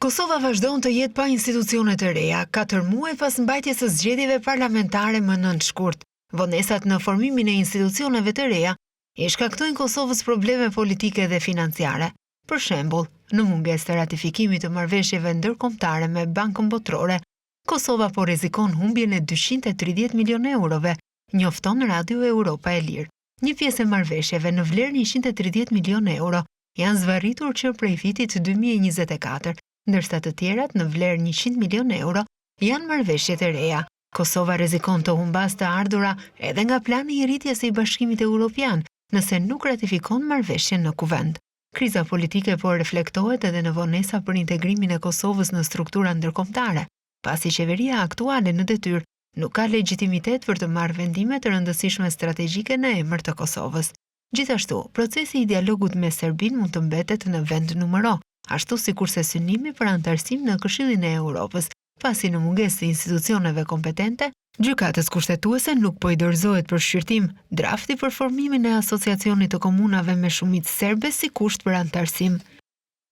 Kosova vazhdon të jetë pa institucione të reja, 4 muaj pas mbajtjes së zgjedhjeve parlamentare më 9 shkurt. Vonesat në formimin e institucioneve të reja i shkaktojnë Kosovës probleme politike dhe financiare. Për shembull, në mungesë të ratifikimit të marrëveshjeve ndërkombëtare me Bankën Botërore, Kosova po rrezikon humbjen e 230 milionë eurove, njofton Radio Europa e Lirë. Një pjesë e marrëveshjeve në vlerë 130 milionë euro janë zvarritur që prej vitit 2024, ndërsa të tjerat në vlerë 100 milionë euro janë marrëveshje të reja. Kosova rrezikon të humbas të ardhura edhe nga plani i rritjes së Bashkimit Evropian, nëse nuk ratifikon marrëveshjen në kuvend. Kriza politike po reflektohet edhe në vonesa për integrimin e Kosovës në struktura ndërkombëtare, pasi qeveria aktuale në detyrë nuk ka legjitimitet për të marrë vendime të rëndësishme strategjike në emër të Kosovës. Gjithashtu, procesi i dialogut me Serbinë mund të mbetet në vend numero, ashtu sikurse synimi për antarësim në Këshillin e Europës, pasi në mungesë të institucioneve kompetente, gjykatës kushtetuese nuk po i dorëzohet për shqyrtim drafti për formimin e asociacionit të komunave me shumicë serbe si kusht për antarësim.